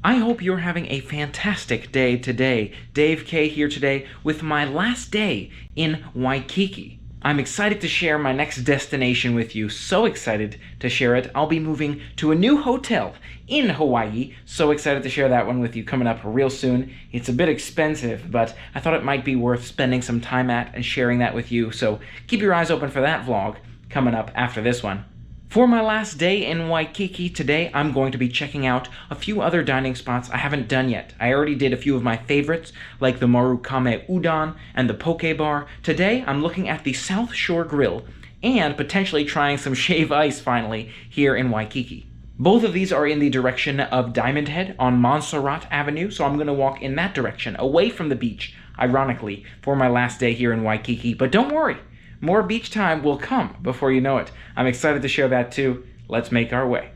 I hope you're having a fantastic day today. Dave K here today with my last day in Waikiki. I'm excited to share my next destination with you. So excited to share it. I'll be moving to a new hotel in Hawaii. So excited to share that one with you coming up real soon. It's a bit expensive, but I thought it might be worth spending some time at and sharing that with you. So keep your eyes open for that vlog coming up after this one. For my last day in Waikiki today, I'm going to be checking out a few other dining spots I haven't done yet. I already did a few of my favorites, like the Marukame Udon and the Poke Bar. Today, I'm looking at the South Shore Grill and potentially trying some shave ice finally here in Waikiki. Both of these are in the direction of Diamond Head on Montserrat Avenue, so I'm going to walk in that direction, away from the beach, ironically, for my last day here in Waikiki. But don't worry. More beach time will come before you know it. I'm excited to share that too. Let's make our way.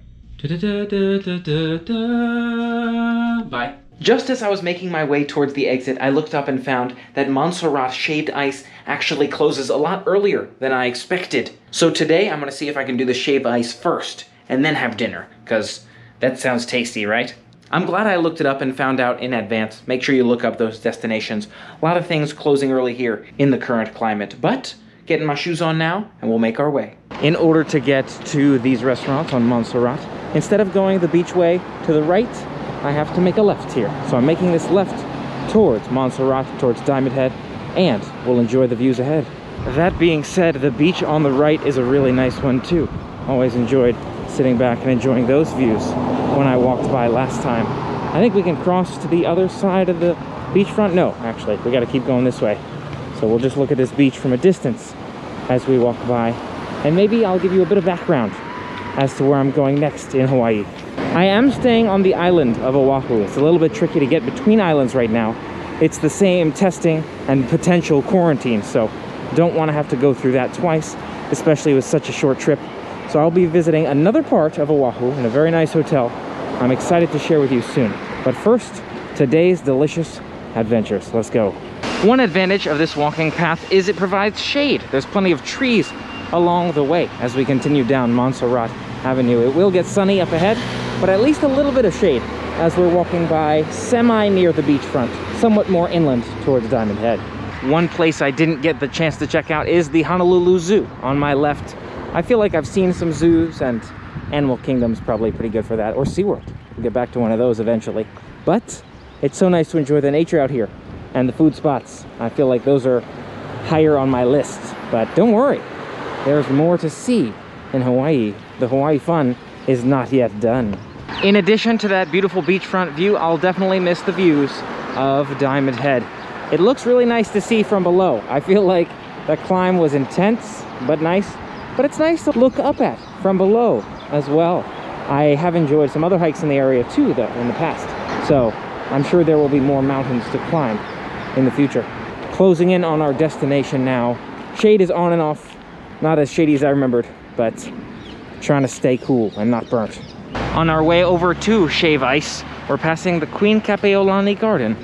Bye. Just as I was making my way towards the exit, I looked up and found that Montserrat Shaved Ice actually closes a lot earlier than I expected. So today I'm going to see if I can do the shave ice first and then have dinner, because that sounds tasty, right? I'm glad I looked it up and found out in advance. Make sure you look up those destinations. A lot of things closing early here in the current climate, but getting my shoes on now, and we'll make our way. In order to get to these restaurants on Montserrat, instead of going the beach way to the right, I have to make a left here. So I'm making this left towards Montserrat, towards Diamond Head, and we'll enjoy the views ahead. That being said, the beach on the right is a really nice one too. Always enjoyed sitting back and enjoying those views when I walked by last time. I think we can cross to the other side of the beachfront. No, actually, we gotta keep going this way. So we'll just look at this beach from a distance as we walk by, and maybe I'll give you a bit of background as to where I'm going next in Hawaii. I am staying on the island of Oahu. It's a little bit tricky to get between islands right now. It's the same testing and potential quarantine, so don't want to have to go through that twice, especially with such a short trip. So I'll be visiting another part of Oahu in a very nice hotel I'm excited to share with you soon. But first, today's delicious adventures. Let's go. One advantage of this walking path is it provides shade. There's plenty of trees along the way as we continue down Montserrat Avenue. It will get sunny up ahead, but at least a little bit of shade as we're walking by semi near the beachfront, somewhat more inland towards Diamond Head. One place I didn't get the chance to check out is the Honolulu Zoo on my left. I feel like I've seen some zoos, and Animal Kingdom's probably pretty good for that, or SeaWorld. We'll get back to one of those eventually. But it's so nice to enjoy the nature out here. And the food spots, I feel like those are higher on my list. But don't worry, there's more to see in Hawaii. The Hawaii fun is not yet done. In addition to that beautiful beachfront view, I'll definitely miss the views of Diamond Head. It looks really nice to see from below. I feel like the climb was intense, but nice. But it's nice to look up at from below as well. I have enjoyed some other hikes in the area too, though, in the past. So I'm sure there will be more mountains to climb in the future. Closing in on our destination now. Shade is on and off. Not as shady as I remembered, but trying to stay cool and not burnt. On our way over to Shave Ice, we're passing the Queen Kapeolani Garden.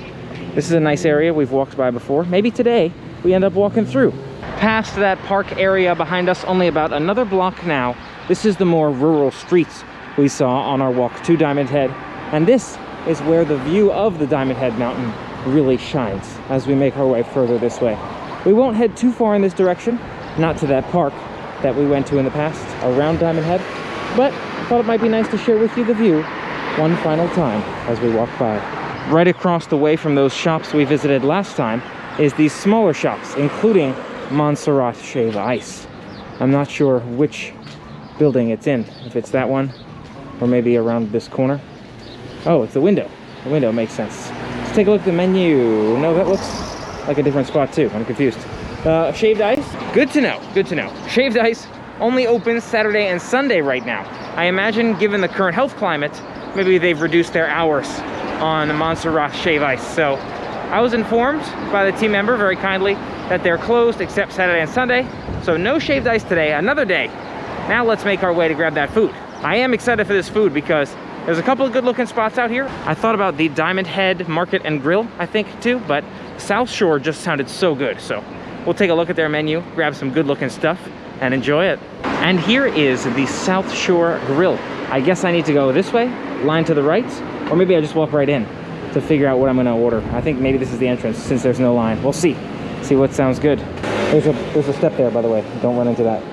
This is a nice area we've walked by before. Maybe today we end up walking through. Past that park area behind us, only about another block now. This is the more rural streets we saw on our walk to Diamond Head. And this is where the view of the Diamond Head Mountain really shines as we make our way further this way. We won't head too far in this direction, not to that park that we went to in the past around Diamond Head, but I thought it might be nice to share with you the view one final time as we walk by. Right across the way from those shops we visited last time is these smaller shops, including Montserrat Shave Ice. I'm not sure which building it's in, if it's that one or maybe around this corner. Oh, it's the window. The window makes sense. Let's take a look at the menu. No, that looks like a different spot too. I'm confused. Shaved Ice? Good to know. Good to know. Shaved Ice only opens Saturday and Sunday right now. I imagine, given the current health climate, maybe they've reduced their hours on Montserrat Shave Ice. So I was informed by the team member very kindly that they're closed except Saturday and Sunday. So no shaved ice today, another day. Now let's make our way to grab that food. I am excited for this food because there's a couple of good looking spots out here. I thought about the Diamond Head Market and Grill, I think too, but South Shore just sounded so good. So we'll take a look at their menu, grab some good looking stuff and enjoy it. And here is the South Shore Grill. I guess I need to go this way, line to the right, or maybe I just walk right in to figure out what I'm gonna order. I think maybe this is the entrance since there's no line. We'll see. See what sounds good. There's a step there, by the way. Don't run into that.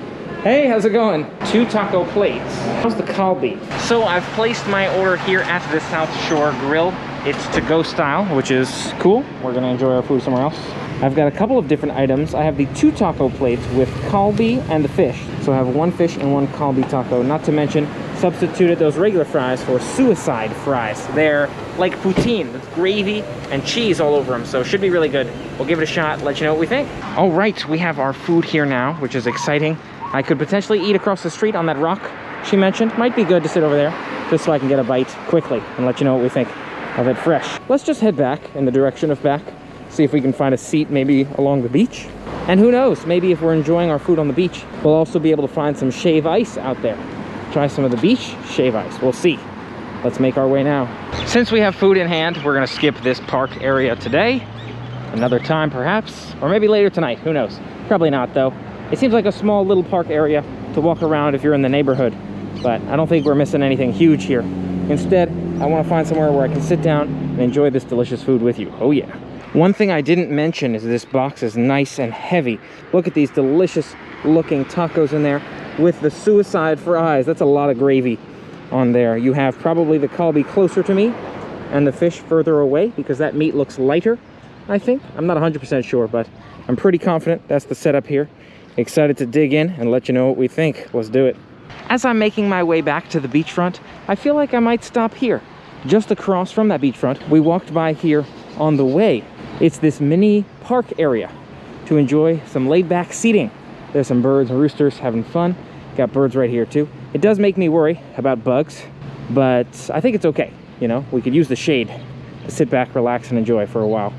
Hey, how's it going? 2 taco plates. How's the kalbi? So I've placed my order here at the South Shore Grill. It's to-go style, which is cool. We're gonna enjoy our food somewhere else. I've got a couple of different items. I have the 2 taco plates with kalbi and the fish. So I have 1 fish and 1 kalbi taco. Not to mention, substituted those regular fries for suicide fries. They're like poutine with gravy and cheese all over them, so it should be really good. We'll give it a shot, let you know what we think. All right, we have our food here now, which is exciting. I could potentially eat across the street on that rock she mentioned. Might be good to sit over there, just so I can get a bite quickly and let you know what we think of it fresh. Let's just head back in the direction of back, see if we can find a seat maybe along the beach. And who knows, maybe if we're enjoying our food on the beach, we'll also be able to find some shave ice out there. Try some of the beach shave ice. We'll see. Let's make our way now. Since we have food in hand, we're gonna skip this park area today. Another time perhaps, or maybe later tonight, who knows. Probably not though. It seems like a small little park area to walk around if you're in the neighborhood, but I don't think we're missing anything huge here. Instead, I want to find somewhere where I can sit down and enjoy this delicious food with you. Oh yeah. One thing I didn't mention is this box is nice and heavy. Look at these delicious looking tacos in there with the suicide fries. That's a lot of gravy on there. You have probably the kalbi closer to me and the fish further away because that meat looks lighter, I think. I'm not 100% sure, but I'm pretty confident that's the setup here. Excited to dig in and let you know what we think. Let's do it. As I'm making my way back to the beachfront, I feel like I might stop here. Just across from that beachfront, we walked by here on the way. It's this mini park area to enjoy some laid-back seating. There's some birds and roosters having fun. Got birds right here too. It does make me worry about bugs, but I think it's okay. You know, we could use the shade to sit back, relax, and enjoy for a while.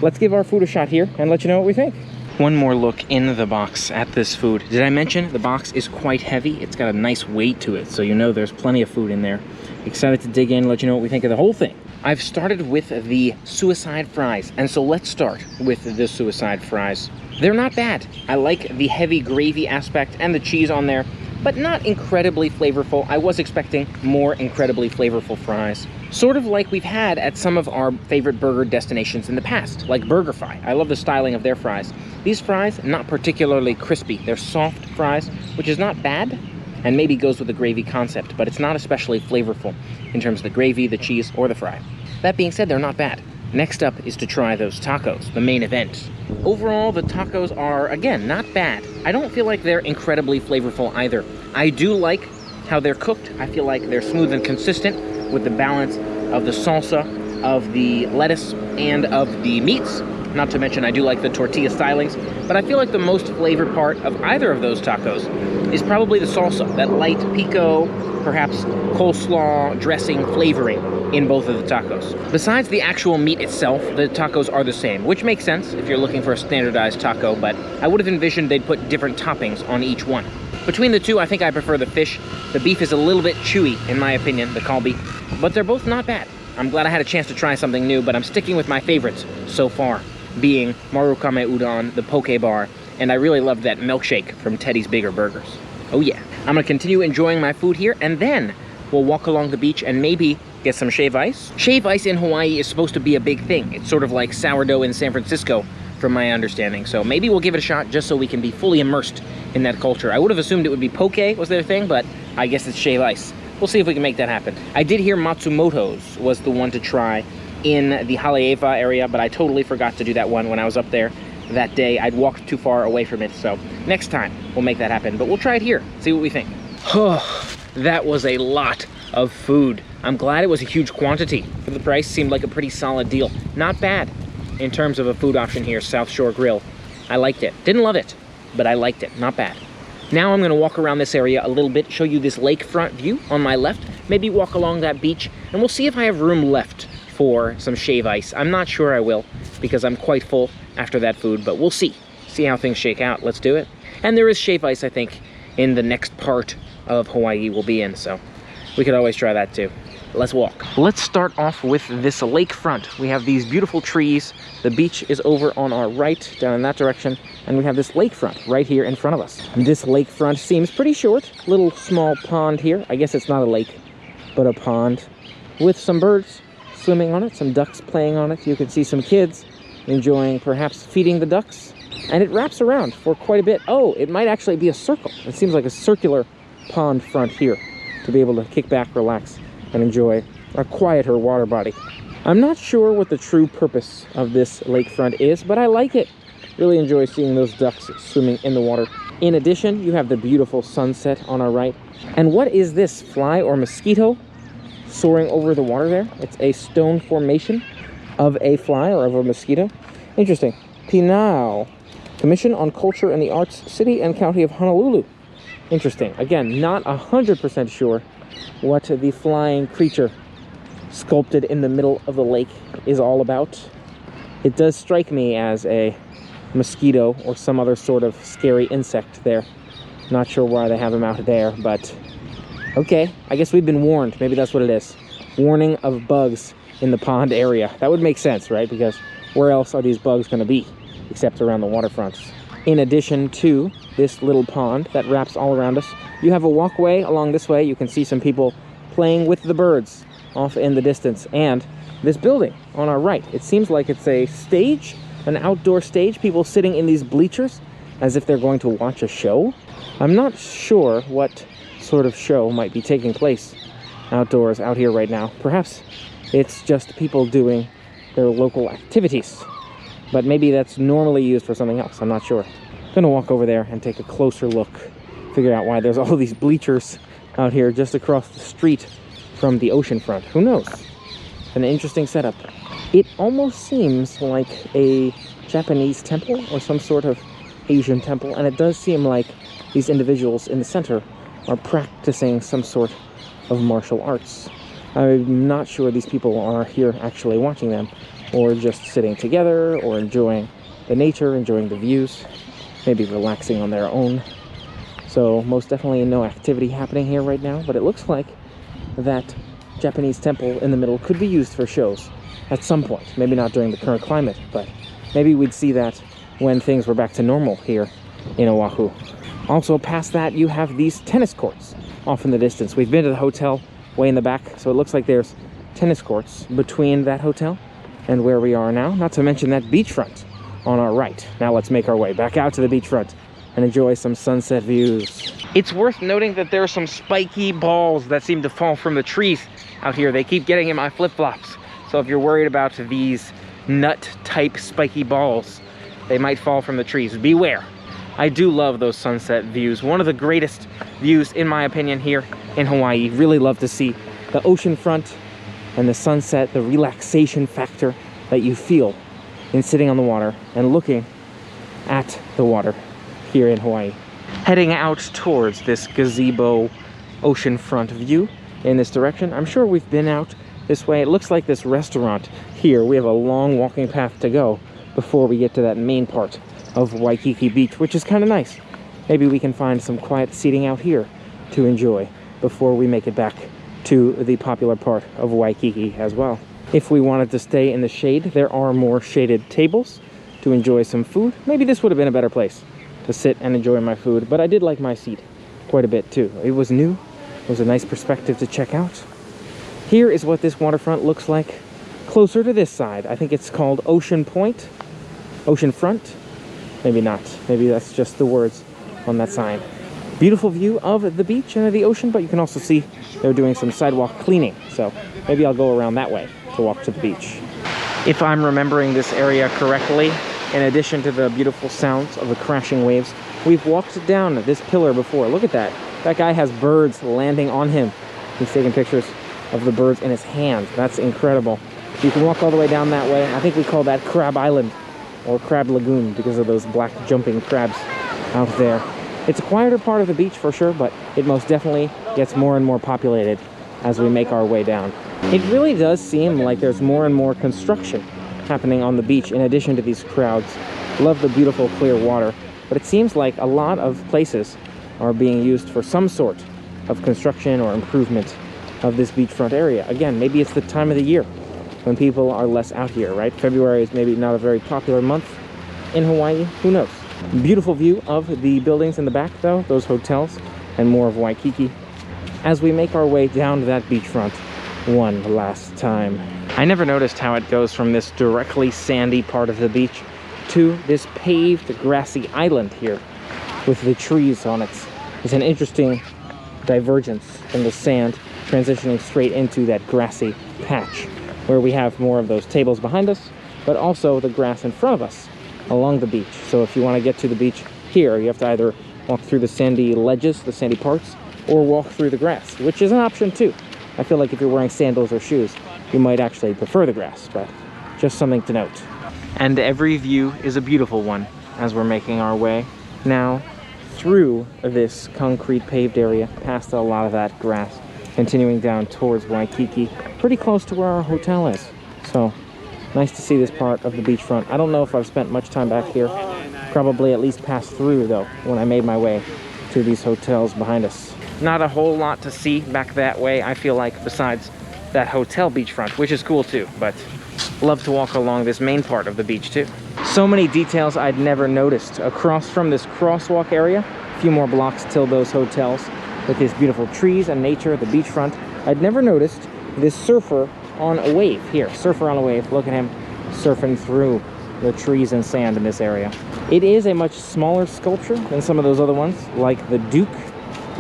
Let's give our food a shot here and let you know what we think. One more look in the box at this food. Did I mention the box is quite heavy? It's got a nice weight to it, so you know there's plenty of food in there. Excited to dig in and let you know what we think of the whole thing. I've started with the suicide fries, and so let's start with the suicide fries. They're not bad. I like the heavy gravy aspect and the cheese on there, but not incredibly flavorful. I was expecting more incredibly flavorful fries. Sort of like we've had at some of our favorite burger destinations in the past, like BurgerFi. I love the styling of their fries. These fries, not particularly crispy. They're soft fries, which is not bad, and maybe goes with the gravy concept, but it's not especially flavorful in terms of the gravy, the cheese, or the fry. That being said, they're not bad. Next up is to try those tacos, the main event. Overall, the tacos are, again, not bad. I don't feel like they're incredibly flavorful either. I do like how they're cooked. I feel like they're smooth and consistent with the balance of the salsa, of the lettuce, and of the meats. Not to mention, I do like the tortilla stylings, but I feel like the most flavored part of either of those tacos is probably the salsa, that light pico, perhaps coleslaw dressing flavoring in both of the tacos. Besides the actual meat itself, the tacos are the same, which makes sense if you're looking for a standardized taco, but I would have envisioned they'd put different toppings on each one. Between the two, I think I prefer the fish. The beef is a little bit chewy, in my opinion, the kalbi, but they're both not bad. I'm glad I had a chance to try something new, but I'm sticking with my favorites so far, being Marukame Udon, the poke bar, and I really loved that milkshake from Teddy's Bigger Burgers. Oh yeah. I'm gonna continue enjoying my food here, and then we'll walk along the beach and maybe get some shave ice. Shave ice in Hawaii is supposed to be a big thing. It's sort of like sourdough in San Francisco, from my understanding. So maybe we'll give it a shot just so we can be fully immersed in that culture. I would have assumed it would be poke was their thing, but I guess it's shave ice. We'll see if we can make that happen. I did hear Matsumoto's was the one to try in the Haleiwa area, but I totally forgot to do that one when I was up there that day. I'd walked too far away from it, so next time we'll make that happen. But we'll try it here, see what we think. Oh, that was a lot of food. I'm glad it was a huge quantity. For the price, seemed like a pretty solid deal. Not bad in terms of a food option here, South Shore Grill. I liked it. Didn't love it, but I liked it. Not bad. Now I'm gonna walk around this area a little bit, show you this lakefront view on my left, maybe walk along that beach, and we'll see if I have room left for some shave ice. I'm not sure I will, because I'm quite full after that food, but we'll see. See how things shake out. Let's do it. And there is shave ice, I think, in the next part of Hawaii we'll be in, so we could always try that too. Let's walk. Let's start off with this lakefront. We have these beautiful trees. The beach is over on our right, down in that direction, and we have this lakefront right here in front of us. And this lakefront seems pretty short. Little small pond here. I guess it's not a lake, but a pond. with some birds swimming on it, some ducks playing on it. You can see some kids enjoying perhaps feeding the ducks. And it wraps around for quite a bit. Oh, it might actually be a circle. It seems like a circular pond front here to be able to kick back, relax, and enjoy a quieter water body. I'm not sure what the true purpose of this lakefront is, but I like it. Really enjoy seeing those ducks swimming in the water. In addition, you have the beautiful sunset on our right. And what is this, fly or mosquito soaring over the water there? It's a stone formation of a fly or of a mosquito. Interesting. Pinau, Commission on Culture and the Arts, City and County of Honolulu. Interesting. Again, not 100% sure what the flying creature sculpted in the middle of the lake is all about. It does strike me as a mosquito or some other sort of scary insect there. Not sure why they have them out there, but okay. I guess we've been warned. Maybe that's what it is. Warning of bugs in the pond area. That would make sense, right? Because where else are these bugs going to be except around the waterfronts? In addition to this little pond that wraps all around us, you have a walkway along this way. You can see some people playing with the birds off in the distance. And this building on our right, it seems like it's a stage, an outdoor stage, people sitting in these bleachers as if they're going to watch a show. I'm not sure what sort of show might be taking place outdoors out here right now. Perhaps it's just people doing their local activities, but maybe that's normally used for something else. I'm not sure. I'm gonna walk over there and take a closer look, figure out why there's all these bleachers out here just across the street from the ocean front. Who knows? An interesting setup. It almost seems like a Japanese temple or some sort of Asian temple, and it does seem like these individuals in the center are practicing some sort of martial arts. I'm not sure these people are here actually watching them, or just sitting together, or enjoying the nature, enjoying the views, maybe relaxing on their own. So most definitely no activity happening here right now, but it looks like that Japanese temple in the middle could be used for shows at some point. Maybe not during the current climate, but maybe we'd see that when things were back to normal here in Oahu. Also past that, you have these tennis courts off in the distance. We've been to the hotel way in the back, so it looks like there's tennis courts between that hotel and where we are now, not to mention that beachfront on our right. Now let's make our way back out to the beachfront and enjoy some sunset views. It's worth noting that there are some spiky balls that seem to fall from the trees out here. They keep getting in my flip-flops. So if you're worried about these nut-type spiky balls, they might fall from the trees. Beware. I do love those sunset views. One of the greatest views, in my opinion, here in Hawaii. Really love to see the ocean front and the sunset, the relaxation factor that you feel in sitting on the water and looking at the water here in Hawaii. Heading out towards this gazebo oceanfront view in this direction. I'm sure we've been out this way. It looks like this restaurant here. We have a long walking path to go before we get to that main part of Waikiki Beach, which is kind of nice. Maybe we can find some quiet seating out here to enjoy before we make it back to the popular part of Waikiki as well. If we wanted to stay in the shade, there are more shaded tables to enjoy some food. Maybe this would have been a better place to sit and enjoy my food, but I did like my seat quite a bit too. It was new. It was a nice perspective to check out. Here is what this waterfront looks like closer to this side. I think it's called Ocean Point, Ocean Front. Maybe not. Maybe that's just the words on that sign. Beautiful view of the beach and of the ocean, but you can also see they're doing some sidewalk cleaning. So maybe I'll go around that way to walk to the beach. If I'm remembering this area correctly, in addition to the beautiful sounds of the crashing waves, we've walked down this pillar before. Look at that. That guy has birds landing on him. He's taking pictures of the birds in his hand. That's incredible. You can walk all the way down that way. I think we call that Crab Island or Crab Lagoon because of those black jumping crabs out there. It's a quieter part of the beach for sure, but it most definitely gets more and more populated as we make our way down. It really does seem like there's more and more construction happening on the beach in addition to these crowds. Love the beautiful clear water, but it seems like a lot of places are being used for some sort of construction or improvement of this beachfront area. Again, maybe it's the time of the year when people are less out here, right? February is maybe not a very popular month in Hawaii. Who knows? Beautiful view of the buildings in the back though, those hotels, and more of Waikiki. As we make our way down that beachfront, one last time. I never noticed how it goes from this directly sandy part of the beach to this paved grassy island here with the trees on it. It's an interesting divergence from the sand transitioning straight into that grassy patch where we have more of those tables behind us, but also the grass in front of us along the beach. So if you want to get to the beach here, you have to either walk through the sandy ledges, the sandy parts, or walk through the grass, which is an option too. I feel like if you're wearing sandals or shoes, you might actually prefer the grass, but just something to note. And every view is a beautiful one as we're making our way now through this concrete paved area, past a lot of that grass, continuing down towards Waikiki, pretty close to where our hotel is. So nice to see this part of the beachfront. I don't know if I've spent much time back here, probably at least passed through though when I made my way to these hotels behind us. Not a whole lot to see back that way, I feel like, besides that hotel beachfront, which is cool too, but love to walk along this main part of the beach too. So many details I'd never noticed. Across from this crosswalk area, a few more blocks till those hotels, with these beautiful trees and nature at the beachfront. I'd never noticed this surfer on a wave here. Surfer on a wave, look at him surfing through the trees and sand in this area. It is a much smaller sculpture than some of those other ones, like the Duke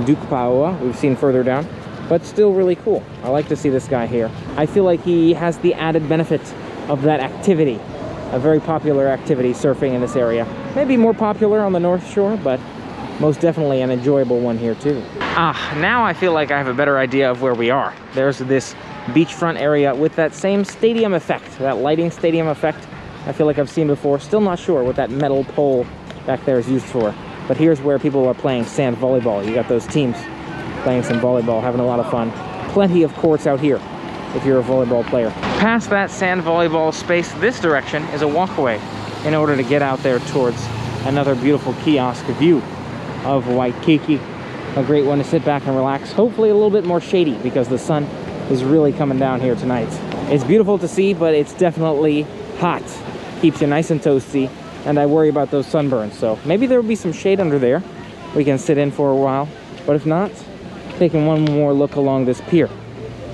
P.O we've seen further down, but still really cool. I like to see this guy here. I feel like he has the added benefit of that activity, a very popular activity, surfing in this area. Maybe more popular on the North Shore, but most definitely an enjoyable one here too. Now I feel like I have a better idea of where we are. There's this beachfront area with that same stadium effect, that lighting stadium effect I feel like I've seen before. Still not sure what that metal pole back there is used for. But here's where people are playing sand volleyball. You got those teams playing some volleyball, having a lot of fun. Plenty of courts out here if you're a volleyball player. Past that sand volleyball space, this direction is a walkway in order to get out there towards another beautiful kiosk view of Waikiki. A great one to sit back and relax. Hopefully a little bit more shady because the sun is really coming down here tonight. It's beautiful to see, but it's definitely hot. Keeps you nice and toasty, and I worry about those sunburns. So maybe there will be some shade under there we can sit in for a while. But if not, taking one more look along this pier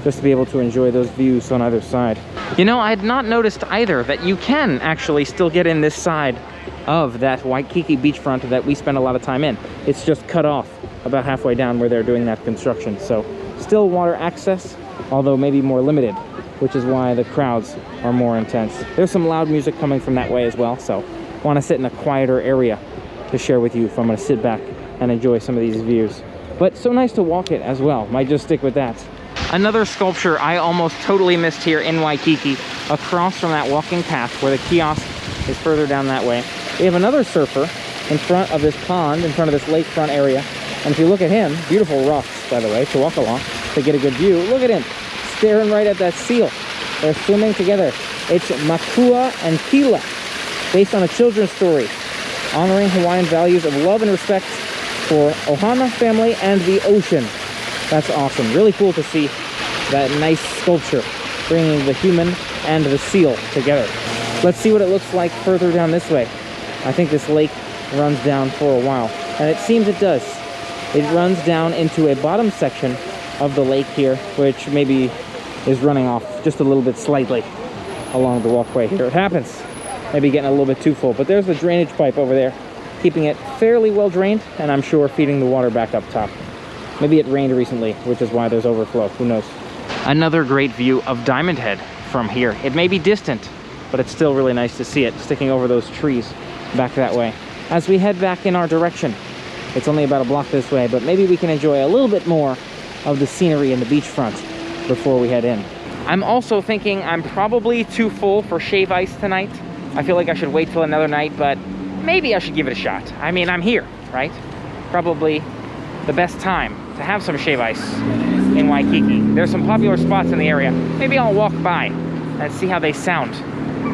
just to be able to enjoy those views on either side. You know, I had not noticed either that you can actually still get in this side of that Waikiki beachfront that we spend a lot of time in. It's just cut off about halfway down where they're doing that construction. So still water access, although maybe more limited, which is why the crowds are more intense. There's some loud music coming from that way as well, so want to sit in a quieter area to share with you if I'm going to sit back and enjoy some of these views. But so nice to walk it as well. Might just stick with that. Another sculpture I almost totally missed here in Waikiki, across from that walking path where the kiosk is further down that way. We have another surfer in front of this pond, in front of this lakefront area. And if you look at him, beautiful rocks, by the way, to walk along, to get a good view. Look at him, staring right at that seal. They're swimming together. It's Makua and Kila, based on a children's story, honoring Hawaiian values of love and respect for Ohana family and the ocean. That's awesome. Really cool to see that nice sculpture bringing the human and the seal together. Let's see what it looks like further down this way. I think this lake runs down for a while, and it seems it does. It runs down into a bottom section of the lake here, which maybe is running off just a little bit slightly along the walkway here. It happens. Maybe getting a little bit too full, but there's the drainage pipe over there, keeping it fairly well drained, and I'm sure feeding the water back up top. Maybe it rained recently, which is why there's overflow. Who knows? Another great view of Diamond Head from here. It may be distant, but it's still really nice to see it sticking over those trees back that way. As we head back in our direction, it's only about a block this way, but maybe we can enjoy a little bit more of the scenery in the beachfront before we head in. I'm also thinking I'm probably too full for shave ice tonight. I feel like I should wait till another night, but maybe I should give it a shot. I mean, I'm here, right? Probably the best time to have some shave ice in Waikiki. There's some popular spots in the area. Maybe I'll walk by and see how they sound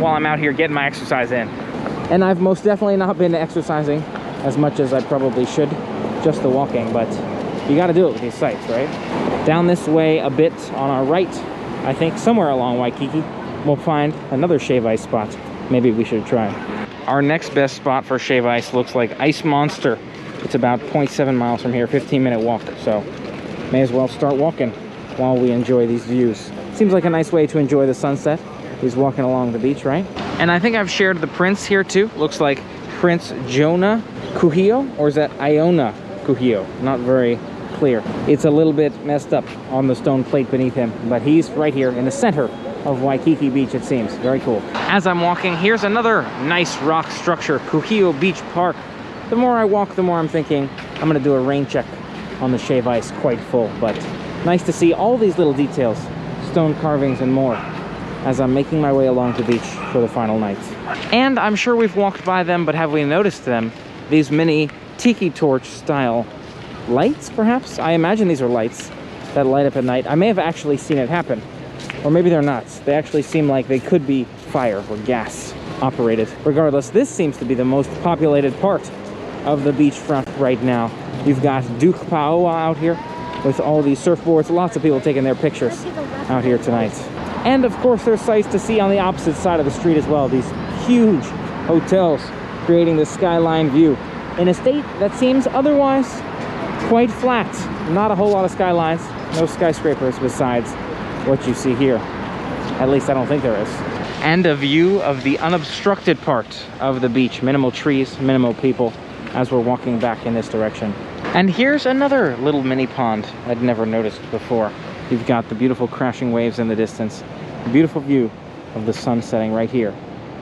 while I'm out here getting my exercise in. And I've most definitely not been exercising as much as I probably should, just the walking, but you got to do it with these sites, right? Down this way a bit on our right, I think somewhere along Waikiki, we'll find another shave ice spot. Maybe we should try. Our next best spot for shave ice looks like Ice Monster. It's about 0.7 miles from here, 15-minute walk, so may as well start walking while we enjoy these views. Seems like a nice way to enjoy the sunset. He's walking along the beach, right? And I think I've shared the prince here too. Looks like Prince Jonah Kuhio, or is that Iona Kuhio? Not very clear. It's a little bit messed up on the stone plate beneath him, but he's right here in the center of Waikiki Beach, it seems. Very cool. As I'm walking, here's another nice rock structure, Kuhio Beach Park. The more I walk, the more I'm thinking I'm gonna do a rain check on the shave ice, quite full, but nice to see all these little details, stone carvings and more, as I'm making my way along the beach for the final night. And I'm sure we've walked by them, but have we noticed them? These mini tiki torch style lights, perhaps? I imagine these are lights that light up at night. I may have actually seen it happen, or maybe they're not. They actually seem like they could be fire or gas operated. Regardless, this seems to be the most populated part of the beachfront right now. You've got Duke Paoa out here with all these surfboards. Lots of people taking their pictures out here tonight. And of course, there's sights to see on the opposite side of the street as well. These huge hotels creating this skyline view in a state that seems otherwise quite flat. Not a whole lot of skylines, no skyscrapers besides what you see here. At least I don't think there is. And a view of the unobstructed part of the beach. Minimal trees, minimal people as we're walking back in this direction. And here's another little mini pond I'd never noticed before. You've got the beautiful crashing waves in the distance. A beautiful view of the sun setting right here.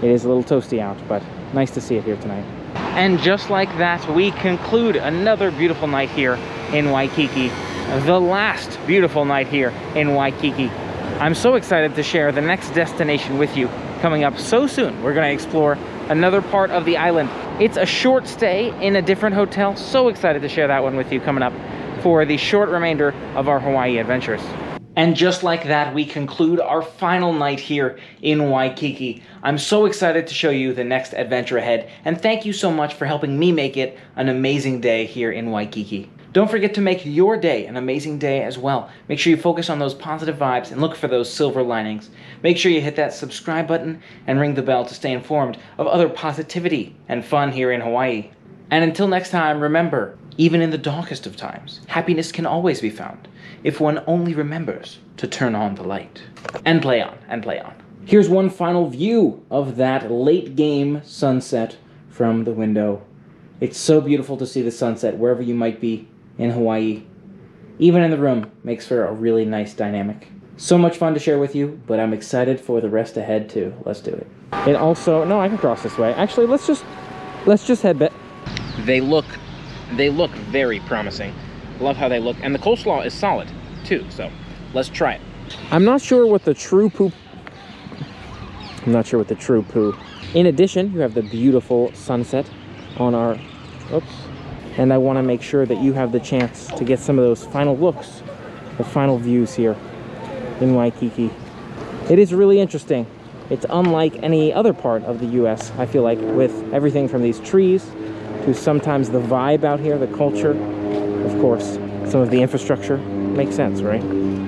It is a little toasty out, but nice to see it here tonight. And just like that, we conclude another beautiful night here in Waikiki. The last beautiful night here in Waikiki. I'm so excited to share the next destination with you coming up so soon. We're going to explore another part of the island. It's a short stay in a different hotel. So excited to share that one with you coming up for the short remainder of our Hawaii adventures. And just like that, we conclude our final night here in Waikiki. I'm so excited to show you the next adventure ahead, and thank you so much for helping me make it an amazing day here in Waikiki. Don't forget to make your day an amazing day as well. Make sure you focus on those positive vibes and look for those silver linings. Make sure you hit that subscribe button and ring the bell to stay informed of other positivity and fun here in Hawaii. And until next time, remember, even in the darkest of times, happiness can always be found if one only remembers to turn on the light. And play on, and play on. Here's one final view of that late game sunset from the window. It's so beautiful to see the sunset wherever you might be in Hawaii. Even in the room, makes for a really nice dynamic. So much fun to share with you, but I'm excited for the rest ahead too. Let's do it. It also, no, I can cross this way. Actually, let's just head back. They look very promising. Love how they look, and the coleslaw is solid too, so let's try it. I'm not sure what the true poo. In addition, you have the beautiful sunset on our, and I want to make sure that you have the chance to get some of those final looks, the final views here in Waikiki. It is really interesting. It's unlike any other part of the US, I feel like, with everything from these trees to sometimes the vibe out here, the culture, of course, some of the infrastructure. Makes sense, right?